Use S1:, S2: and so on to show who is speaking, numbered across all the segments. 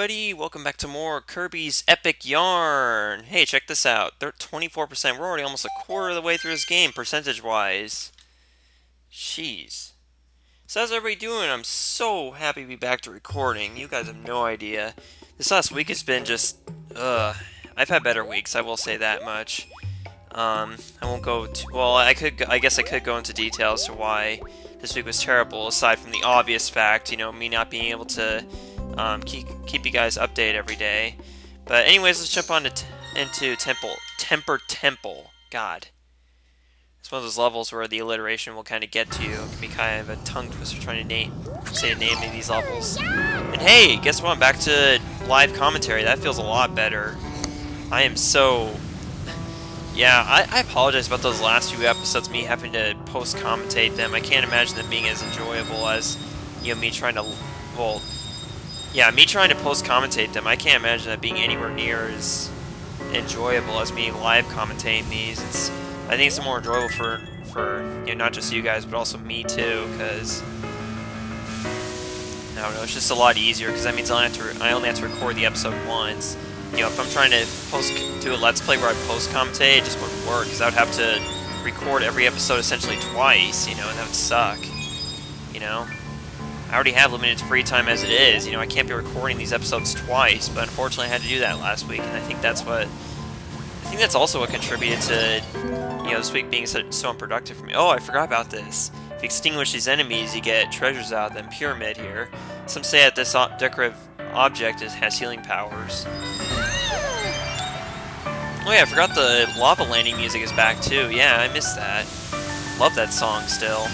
S1: everybody, welcome back to more Kirby's Epic Yarn. Hey, check this out. They're 24%. We're already almost a quarter of the way through this game, percentage-wise. Jeez. So how's everybody doing? I'm so happy to be back to recording. You guys have no idea. This last week has been just, I've had better weeks, I will say that much. I won't go too, well, I guess I could go into details to why this week was terrible, aside from the obvious fact, me not being able to keep you guys updated every day. But anyways, let's jump on into Temple. God. It's one of those levels where the alliteration will kind of get to you. It can be kind of a tongue twister trying to say the name of these levels. And hey, guess what? I'm back to live commentary. That feels a lot better. I am so... Yeah, I apologize about those last few episodes, me having to post-commentate them. I can't imagine them being as enjoyable as, me trying to... Well, yeah, me trying to post-commentate them. I can't imagine that being anywhere near as enjoyable as me live commentating these. I think it's more enjoyable for not just you guys, but also me too, because... I don't know, it's just a lot easier, because that means I only have to record the episode once. If I'm trying to do a Let's Play where I post-commentate, it just wouldn't work, because I would have to record every episode essentially twice, and that would suck, I already have limited free time as it is, I can't be recording these episodes twice, but unfortunately I had to do that last week, and I think that's also what contributed to, this week being so unproductive for me. Oh, I forgot about this. If you extinguish these enemies, you get treasures out of them. Pyramid here. Some say that this decorative object has healing powers. Oh yeah, I forgot the lava landing music is back too. Yeah, I missed that. Love that song still.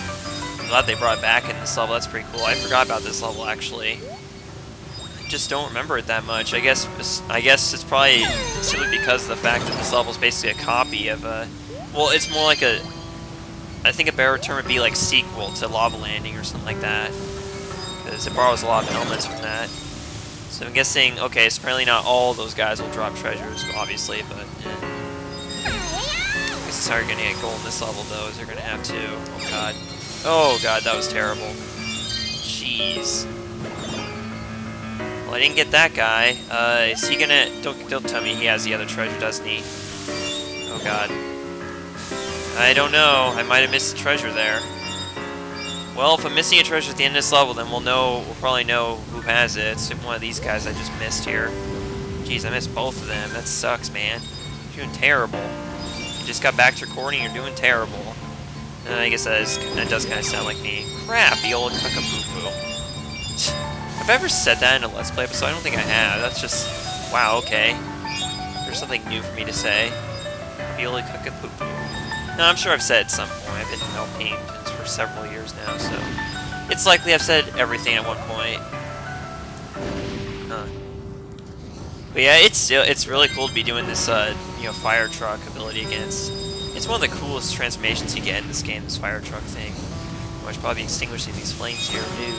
S1: I'm glad they brought it back in this level. That's pretty cool. I forgot about this level actually. I just don't remember it that much. I guess it's probably simply because of the fact that this level is basically a copy of a... Well, it's more like a... I think a better term would be like sequel to Lava Landing or something like that. Because it borrows a lot of elements from that. So I'm guessing, okay, so apparently not all those guys will drop treasures, obviously, but I guess that's how you're gonna get gold in this level, though, is you're gonna have to. Oh god. Oh god, that was terrible. Jeez. Well, I didn't get that guy. Is he gonna... Don't tell me he has the other treasure, doesn't he? Oh god. I don't know. I might have missed the treasure there. Well, if I'm missing a treasure at the end of this level, then we'll probably know who has it. It's one of these guys I just missed here. Jeez, I missed both of them. That sucks, man. You're doing terrible. You just got back to recording, you're doing terrible. I guess that does kind of sound like me. Crap, the old cuckapoo. Have I ever said that in a Let's Play episode? I don't think I have. That's just... Wow, okay. There's something new for me to say. Viola cuckapoo. No, I'm sure I've said it at some point. I've been LPing for several years now, so it's likely I've said everything at one point. But yeah, it's really cool to be doing this fire truck ability again. It's one of the coolest transformations you get in this game, this fire truck thing. I should probably be extinguishing these flames here, dude.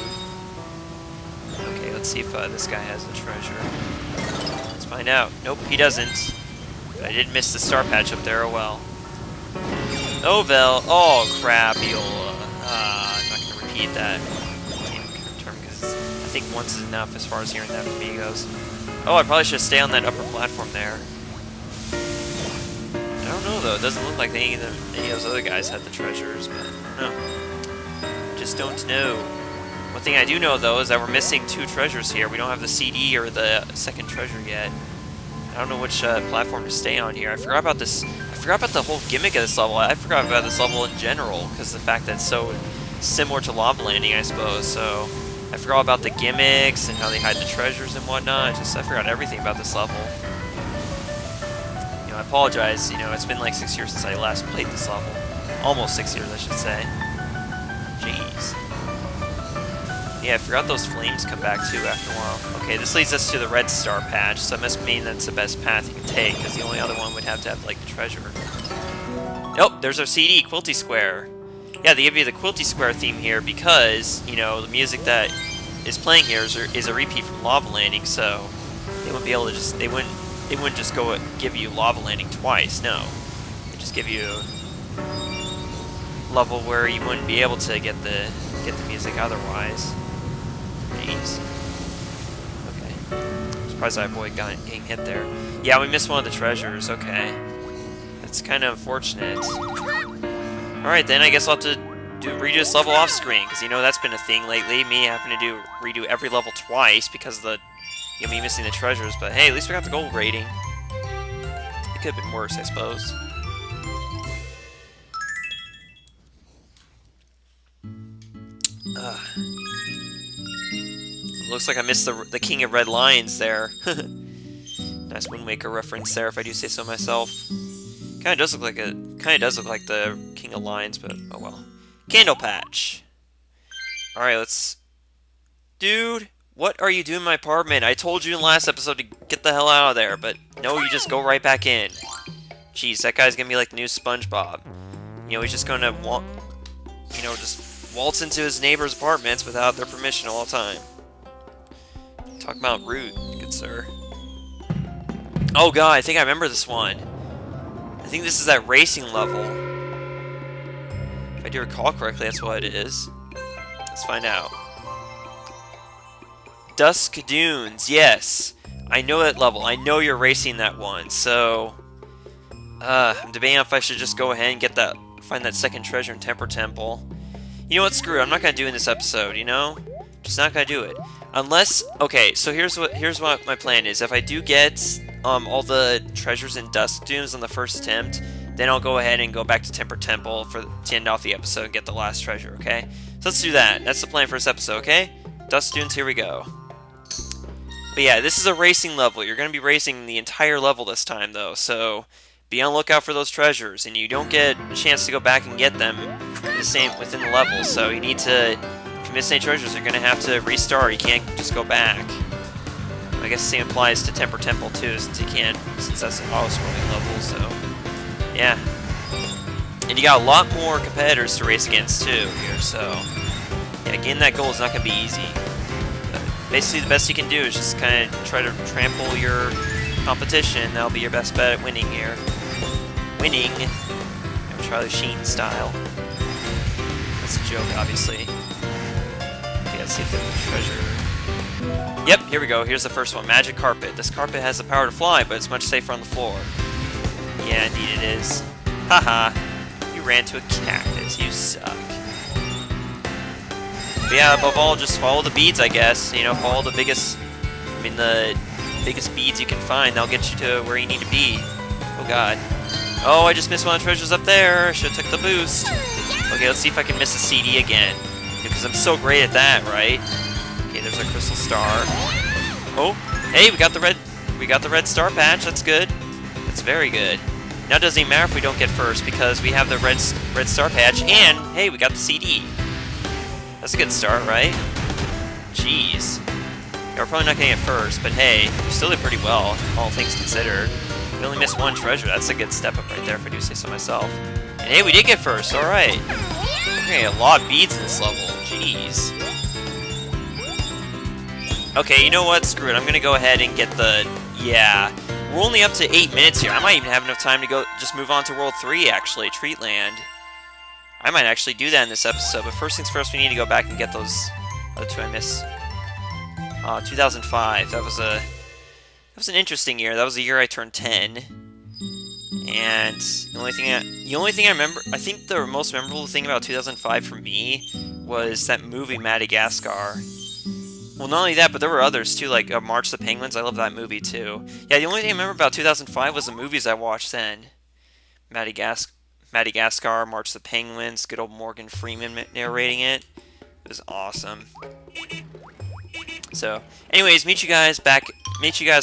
S1: Okay, let's see if this guy has the treasure. Let's find out. Nope, he doesn't. But I did miss the star patch up there. Oh well. Oh crap, Viola. I'm not going to repeat that term because I think once is enough as far as hearing that from me goes. Oh, I probably should stay on that upper platform there. I don't know though, it doesn't look like any of those other guys had the treasures, but I don't know. Just don't know. One thing I do know though is that we're missing 2 treasures here. We don't have the CD or the second treasure yet. I don't know which platform to stay on here. I forgot about this. I forgot about the whole gimmick of this level. I forgot about this level in general because the fact that it's so similar to Lava Landing, I suppose. So I forgot about the gimmicks and how they hide the treasures and whatnot. I forgot everything about this level. I apologize. It's been like 6 years since I last played this level. Almost 6 years, I should say. Jeez. Yeah, I forgot those flames come back too after a while. Okay, this leads us to the red star patch, so it must mean that's the best path you can take, because the only other one would have to have, like, the treasure. Oh, there's our CD, Quilty Square. Yeah, they give you the Quilty Square theme here because, the music that is playing here is a repeat from Lava Landing, so they wouldn't be able to just, they wouldn't just go give you Lava Landing twice, no. They just give you a level where you wouldn't be able to get the music otherwise. Jeez. Okay. surprised I avoided getting hit there. Yeah, we missed one of the treasures. Okay. That's kind of unfortunate. Alright, then I guess I'll have to redo this level off screen, because you know that's been a thing lately, me having to redo every level twice because of me missing the treasures, but hey, at least we got the gold rating. It could have been worse, I suppose. Looks like I missed the King of Red Lions there. Nice Wind Waker reference there, if I do say so myself. Kinda does look like the King of Lions, but oh well. Candle Patch. Alright, let's... Dude, what are you doing in my apartment? I told you in the last episode to get the hell out of there, but no, you just go right back in. Jeez, that guy's gonna be like the new SpongeBob. You know, he's just gonna just waltz into his neighbor's apartments without their permission all the time. Talk about rude, good sir. Oh god, I think I remember this one. I think this is that racing level. If I do recall correctly, that's what it is. Let's find out. Dusk Dunes, yes. I know that level. I know you're racing that one, so... I'm debating if I should just go ahead and find that second treasure in Temper Temple. You know what, screw it. I'm not gonna do it in this episode, you know? Just not gonna do it. Unless... Okay, so here's what my plan is. If I do get all the treasures in Dusk Dunes on the first attempt, then I'll go ahead and go back to Temper Temple to end off the episode and get the last treasure, okay? So let's do that. That's the plan for this episode, okay? Dusk Dunes, here we go. But yeah, this is a racing level. You're going to be racing the entire level this time, though, so be on the lookout for those treasures, and you don't get a chance to go back and get them within the level, so you need to, if you miss any treasures, you're going to have to restart. You can't just go back. I guess the same applies to Temper Temple, too, since that's an auto-scrolling level, so yeah. And you got a lot more competitors to race against, too, here, so yeah, getting that goal is not going to be easy. Basically, the best you can do is just kind of try to trample your competition. That'll be your best bet at winning here. Winning, Charlie Sheen style. That's a joke, obviously. Okay, let's see if there's a treasure. Yep, here we go. Here's the first one. Magic Carpet. This carpet has the power to fly, but it's much safer on the floor. Yeah, indeed it is. Haha. You ran to a cactus. You suck. But yeah, above all, just follow the beads, I guess. You know, follow the biggest beads you can find. They'll get you to where you need to be. Oh god. Oh, I just missed one of the treasures up there. Should've took the boost. Okay, let's see if I can miss a CD again. Because I'm so great at that, right? Okay, there's our crystal star. Oh, hey, we got the red star patch. That's good. That's very good. Now it doesn't even matter if we don't get first because we have the red star patch, and hey, we got the CD. That's a good start, right? Jeez. Yeah, we're probably not gonna get first, but hey, we still did pretty well, all things considered. We only missed one treasure. That's a good step up right there, if I do say so myself. And hey, we did get first. All right. We're gonna get a lot of beads in this level. Jeez. Okay, you know what? Screw it. I'm gonna go ahead and get the... Yeah. We're only up to 8 minutes here. I might even have enough time to go just move on to World 3, actually. Treatland. I might actually do that in this episode, but first things first, we need to go back and get those other two I missed. 2005. That was an interesting year. That was the year I turned 10. And the only thing I remember, I think the most memorable thing about 2005 for me was that movie Madagascar. Well, not only that, but there were others too, like March the Penguins. I love that movie too. Yeah, the only thing I remember about 2005 was the movies I watched then. Madagascar, March the Penguins, good old Morgan Freeman narrating it. It was awesome. So, anyways, meet you guys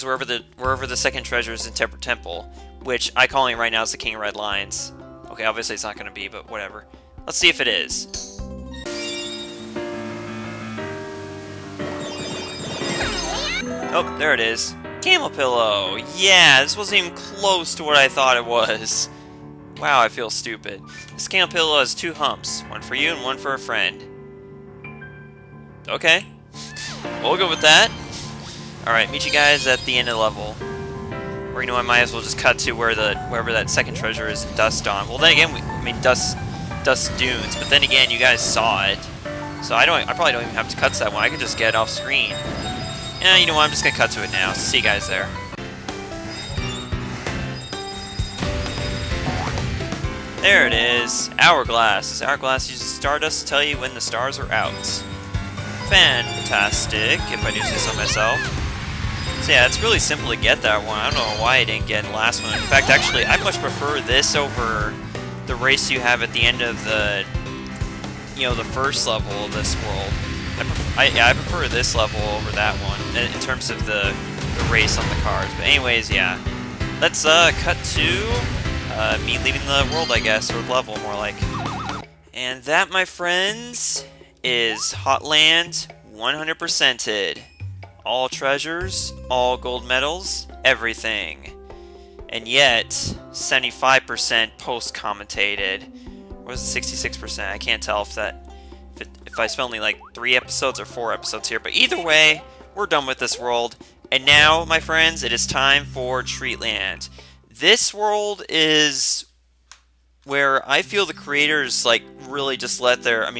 S1: wherever the second treasure is in Temper Temple, which I calling right now is the King of Red Lions. Okay, obviously it's not going to be, but whatever. Let's see if it is. Oh, there it is. Camel Pillow! Yeah, this wasn't even close to what I thought it was. Wow, I feel stupid. This Camel Pillow has 2 humps. One for you and one for a friend. Okay. We'll go with that. Alright, meet you guys at the end of the level. Or, you know, I might as well just cut to wherever that second treasure is in Dust Dawn. Well, then again, Dust Dunes. But then again, you guys saw it. So I probably don't even have to cut to that one. I can just get off screen. And You know what? I'm just gonna cut to it now. See you guys there. There it is. Hourglass. This hourglass uses stardust to tell you when the stars are out. Fantastic, if I do say so myself. So yeah, it's really simple to get that one. I don't know why I didn't get the last one. In fact, actually, I much prefer this over the race you have at the end of the, the first level of this world. I prefer this level over that one in terms of the race on the cars. But anyways, yeah. Let's cut to me leaving the world, I guess, or level, more like. And that, my friends, is Hotland 100%ed. All treasures, all gold medals, everything. And yet, 75% post-commentated. Or was it 66%? I can't tell if I spent only like 3 episodes or 4 episodes here. But either way, we're done with this world. And now, my friends, it is time for Treatland. This world is where I feel the creators really just let their,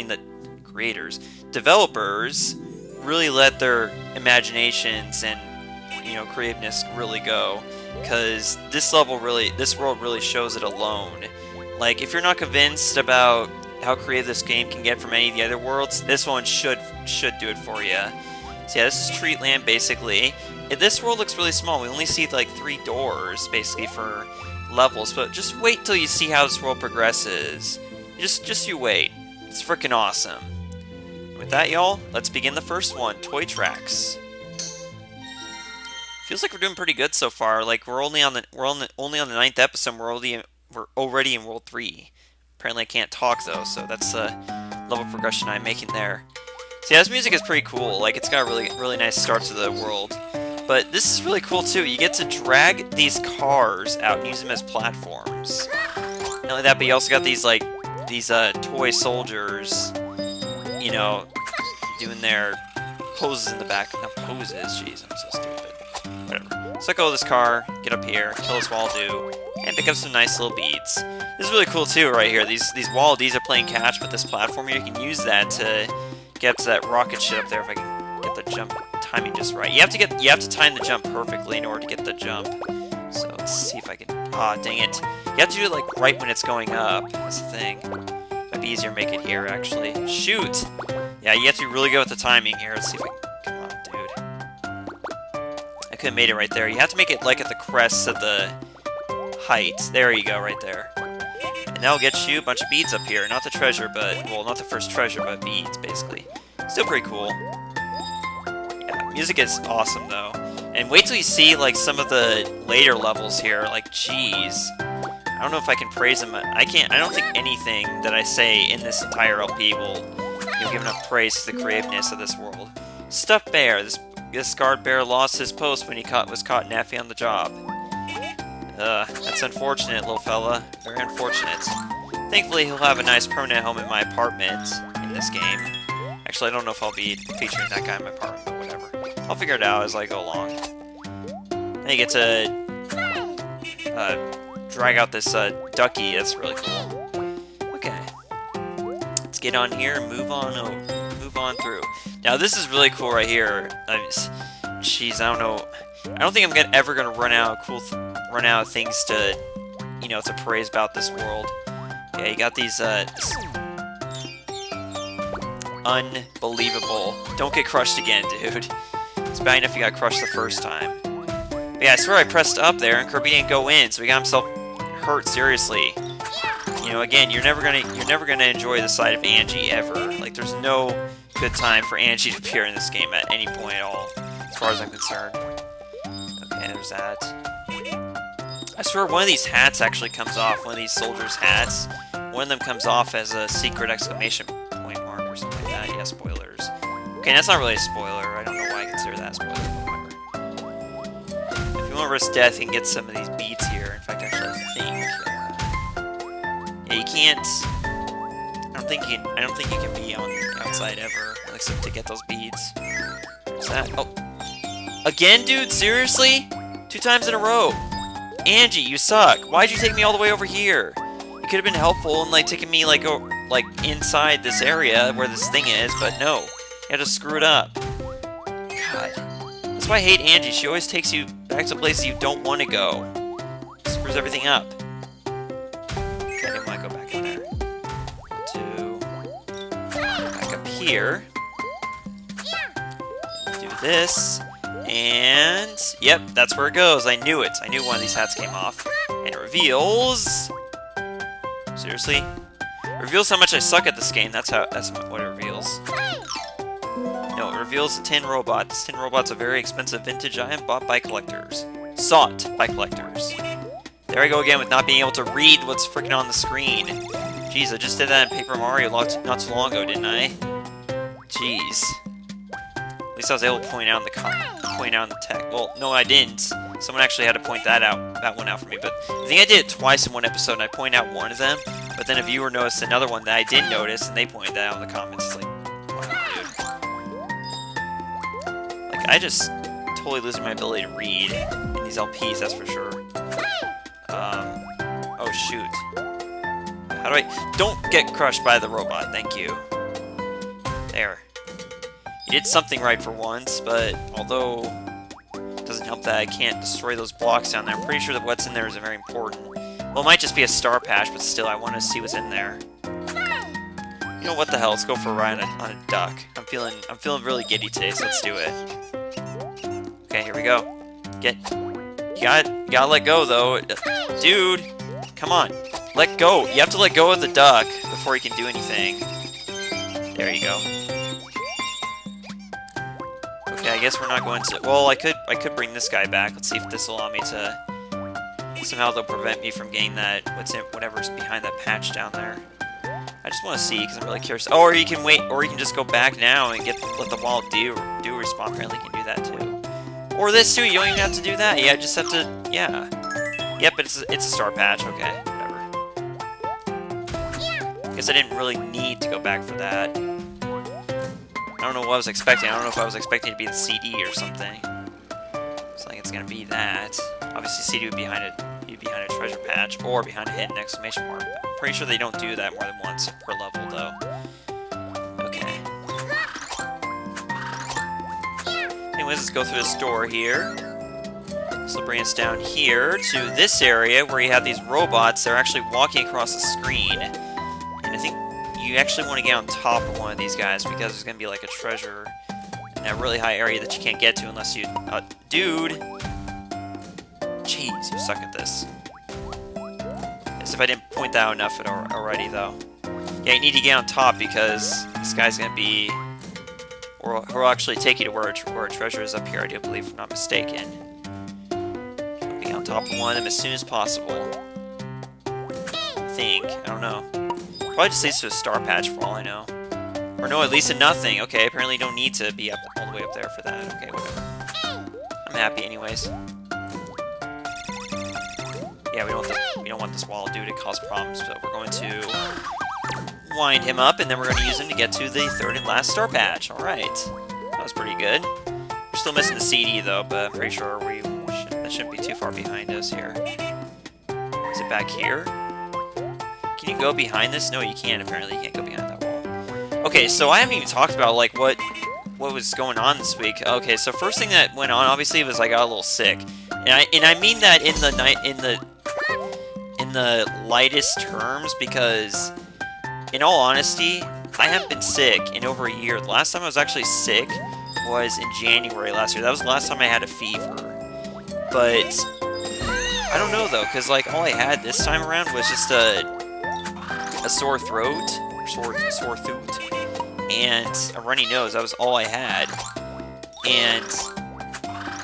S1: developers really let their imaginations and creativeness really go, because this world really shows it alone. Like, if you're not convinced about how creative this game can get from any of the other worlds, this one should do it for you. So yeah, this is Treatland basically. This world looks really small. We only see like 3 doors basically for levels, but just wait till you see how this world progresses. Just you wait. It's freaking awesome. With that, y'all, let's begin the first one, Toy Tracks. Feels like we're doing pretty good so far. Like we're only on the 9th episode. We're already in World 3. Apparently, I can't talk though, so that's the level progression I'm making there. So yeah, this music is pretty cool. Like it's got a really nice start to the world. But this is really cool too. You get to drag these cars out and use them as platforms. Not only that, but you also got these toy soldiers, doing their poses in the back. Not poses, jeez, I'm so stupid. Whatever. So let go of this car, get up here, kill this Waldo, and pick up some nice little beads. This is really cool too, right here. These Waldies are playing catch, but this platform, you can use that to get to that rocket shit up there if I can get the jump timing just right. You have to time the jump perfectly in order to get the jump. So let's see if I can. Dang it! You have to do it like right when it's going up. That's the thing. Might be easier to make it here actually. Shoot! Yeah, you have to be really good with the timing here. Let's see if I can. Come on, dude. I could have made it right there. You have to make it like at the crest of the height. There you go, right there. And that'll get you a bunch of beads up here. Not the treasure, well, not the first treasure, but beads, basically. Still pretty cool. Yeah, music is awesome, though. And wait till you see, like, some of the later levels here. Like, jeez. I don't know if I can praise them. I don't think anything that I say in this entire LP will give enough praise to the creativeness of this world. Stuffed bear. This scarred bear lost his post when he was caught napping on the job. That's unfortunate, little fella. Very unfortunate. Thankfully, he'll have a nice permanent home in my apartment in this game. Actually, I don't know if I'll be featuring that guy in my apartment, but whatever. I'll figure it out as I go along. Then you get to drag out this ducky. That's really cool. Okay. Let's get on here and move on through. Now, this is really cool right here. Jeez, I don't know. I don't think I'm ever gonna run out of things to, to praise about this world. Okay, you got these, unbelievable. Don't get crushed again, dude. It's bad enough you got crushed the first time. But yeah, I swear I pressed up there and Kirby didn't go in, so he got himself hurt seriously. Again, you're never gonna enjoy the sight of Angie ever. Like, there's no good time for Angie to appear in this game at any point at all, as far as I'm concerned. Okay, there's that. I swear one of these hats actually comes off. One of these soldiers' hats. One of them comes off as a secret exclamation point mark or something like that. Yeah, spoilers. Okay, that's not really a spoiler. I don't know why I consider that a spoiler, but whatever. If you want to risk death, you can get some of these beads here. In fact, actually, I think... yeah, you can't... I don't think you can be on the outside ever, except to get those beads. What's that? Oh. Again, dude? Seriously? 2 times in a row. Angie, you suck. Why'd you take me all the way over here? You could have been helpful and, like, taking me, like, inside this area where this thing is, but no. You had to screw it up. God. This why I hate Angie. She always takes you back to places you don't want to go. Screws everything up. Okay, I didn't want to go back in there. Back up here. Do this. And... Yep, that's where it goes. I knew it. I knew one of these hats came off. And it reveals... Seriously? It reveals how much I suck at this game. That's what it reveals. No, it reveals a tin robot. This tin robot's a very expensive vintage item bought by collectors. Sought by collectors. There I go again with not being able to read what's freaking on the screen. Jeez, I just did that in Paper Mario not too long ago, didn't I? Jeez. At least I was able to point out in the text. Well, no, I didn't. Someone actually had to point that one out for me. But I think I did it twice in one episode, and I pointed out one of them. But then a viewer noticed another one that I didn't notice, and they pointed that out in the comments. It's like, wow, dude. Like, I just totally losing my ability to read in these LPs, that's for sure. Oh shoot. How do I... Don't get crushed by the robot, thank you. There. You did something right for once, but although it doesn't help that I can't destroy those blocks down there, I'm pretty sure that what's in there is very important. Well, it might just be a star patch, but still, I want to see what's in there. You know what the hell? Let's go for a ride on a duck. I'm feeling really giddy today, so let's do it. Okay, here we go. You gotta let go though, dude. Come on, let go. You have to let go of the duck before you can do anything. There you go. Okay, I guess we're not going to. Well, I could bring this guy back. Let's see if this will allow me to. Somehow they'll prevent me from getting that, whatever's behind that patch down there. I just want to see, because I'm really curious. Oh, or you can wait, or you can just go back now and let the wild do respawn. Apparently you can do that too. Or this too, you don't even have to do that. Yeah, just have to, yeah. Yep, but it's a star patch, okay, whatever. Guess I didn't really need to go back for that. I don't know what I was expecting. I don't know if I was expecting it to be the CD or something. So I think it's gonna be that. Obviously, CD would be behind a treasure patch or behind a hidden exclamation mark. I'm pretty sure they don't do that more than once per level, though. Okay. Anyways, let's go through this door here. This will bring us down here to this area where you have these robots that are actually walking across the screen. And I think you actually want to get on top of one of these guys because there's going to be like a treasure in that really high area that you can't get to unless you... dude! Jeez, you suck at this. As if I didn't point that out enough already, though. Yeah, you need to get on top because this guy's going to be... Or he'll actually take you to where a treasure is up here, I do believe, if I'm not mistaken. So be on top of one of them as soon as possible. I think. I don't know. Probably just leads to a star patch for all I know. Or no, it leads to nothing. Okay, apparently you don't need to be all the way up there for that. Okay, whatever. I'm happy anyways. Yeah, we don't want this wall dude to cause problems, so we're going to wind him up, and then we're going to use him to get to the third and last star patch. Alright. That was pretty good. We're still missing the CD, though, but I'm pretty sure that shouldn't be too far behind us here. Is it back here? Can you go behind this? No, you can't. Apparently, you can't go behind that wall. Okay, so I haven't even talked about, like, what was going on this week. Okay, so first thing that went on, obviously, was I got a little sick. And I mean that in the lightest terms, because in all honesty, I haven't been sick in over a year. The last time I was actually sick was in January last year. That was the last time I had a fever. But I don't know though, because like all I had this time around was just a sore throat, or sore throat, and a runny nose. That was all I had. And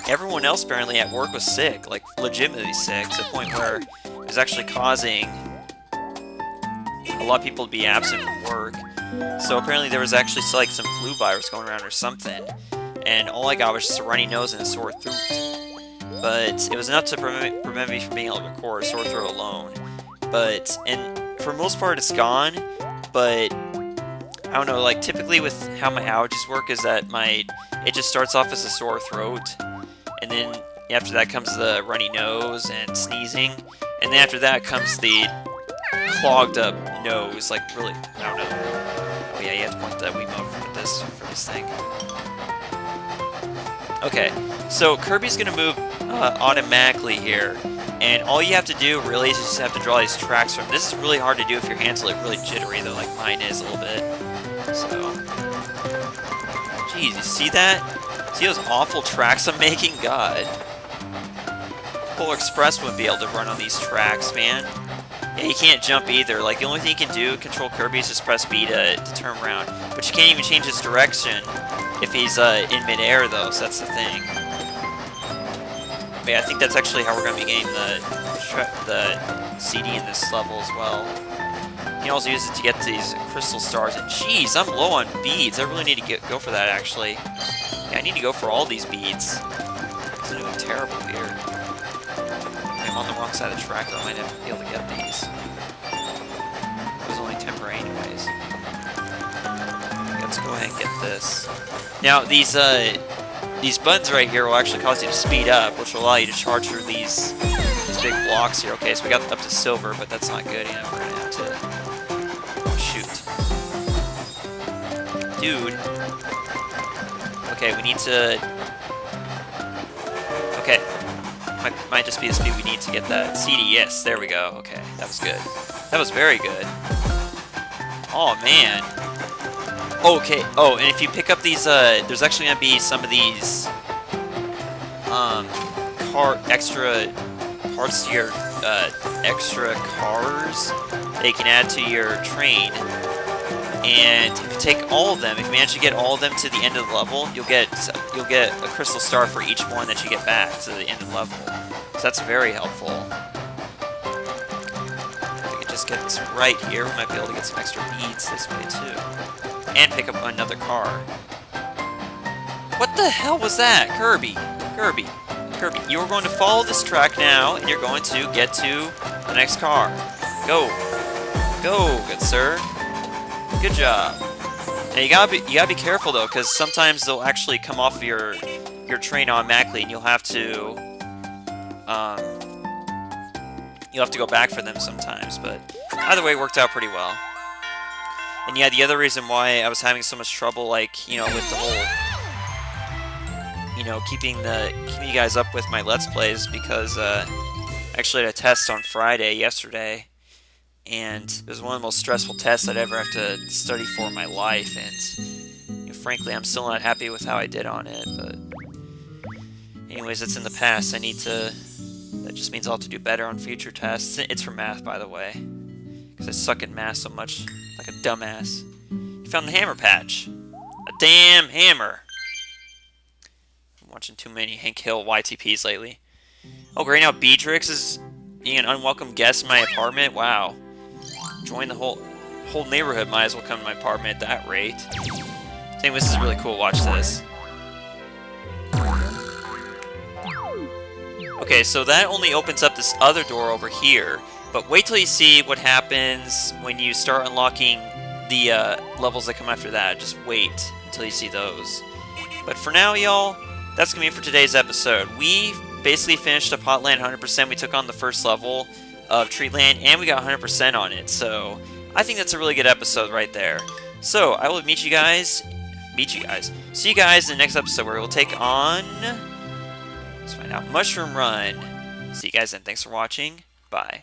S1: everyone else apparently at work was sick, like legitimately sick, to the point where it was actually causing a lot of people to be absent from work. So apparently there was actually like some flu virus going around or something, and all I got was just a runny nose and a sore throat. But it was enough to prevent me from being able to record a sore throat alone. And for the most part it's gone, but I don't know, like typically with how my allergies work is that it just starts off as a sore throat, and then after that comes the runny nose and sneezing, and then after that comes the clogged up nose, like really, I don't know. Oh yeah, you have to point the Wiimote for this thing. Okay, so Kirby's gonna move automatically here, and all you have to do really is just have to draw these tracks from. This is really hard to do if your hands are like really jittery though, like mine is a little bit. So, geez, you see that? See those awful tracks I'm making? God. Kirbys Express wouldn't be able to run on these tracks, man. Yeah, he can't jump either. Like, the only thing you can do, control Kirby, is just press B to turn around. But you can't even change his direction if he's in midair, though, so that's the thing. But yeah, I think that's actually how we're going to be getting the CD in this level as well. You can also use it to get these crystal stars. And jeez, I'm low on beads. I really need to go for that, actually. Yeah, I need to go for all these beads. I'm doing terrible here. I'm on the wrong side of the track, though. I might not be able to get these. It was only temporary anyways. Let's go ahead and get this. Now, these buttons right here will actually cause you to speed up, which will allow you to charge through these big blocks here. Okay, so we got up to silver, but that's not good. You know, we're gonna have to... Oh, shoot. Dude. Okay, we need to... Okay. Might just be the speed we need to get that CD. Yes, there we go. Okay, that was good. That was very good. Oh, man. Okay. Oh, and if you pick up these, there's actually gonna be some of these, extra parts to your, extra cars that you can add to your train. And if you take all of them, if you manage to get all of them to the end of the level, you'll get a crystal star for each one that you get back to the end of the level. So that's very helpful. If we can just get this right here, we might be able to get some extra beads this way too. And pick up another car. What the hell was that? Kirby! Kirby! Kirby, you are going to follow this track now, and you're going to get to the next car. Go! Go, good sir. Good job. Now you gotta be careful though, because sometimes they'll actually come off your train automatically, and you'll have to go back for them sometimes. But either way, it worked out pretty well. And yeah, the other reason why I was having so much trouble, like, you know, with the whole, you know, keeping you guys up with my Let's Plays, because I actually had a test on Friday yesterday. And it was one of the most stressful tests I'd ever have to study for in my life, and you know, frankly, I'm still not happy with how I did on it, but anyways, it's in the past. That just means I'll have to do better on future tests. It's for math, by the way, because I suck at math so much, like a dumbass. You found the hammer patch. A damn hammer. I'm watching too many Hank Hill YTPs lately. Oh, great, now Beatrix is being an unwelcome guest in my apartment? Wow. Join the whole neighborhood might as well come to my apartment at that rate. I think this is really cool. Watch this. Okay, so that only opens up this other door over here. But wait till you see what happens when you start unlocking the levels that come after that. Just wait until you see those. But for now, y'all, that's going to be it for today's episode. We basically finished up Hotland 100%. We took on the first level of Treatland, and we got 100% on it. So I think that's a really good episode right there. So I will see you guys in the next episode, where we'll take on, let's find out, Mushroom Run. See you guys then. Thanks for watching. Bye.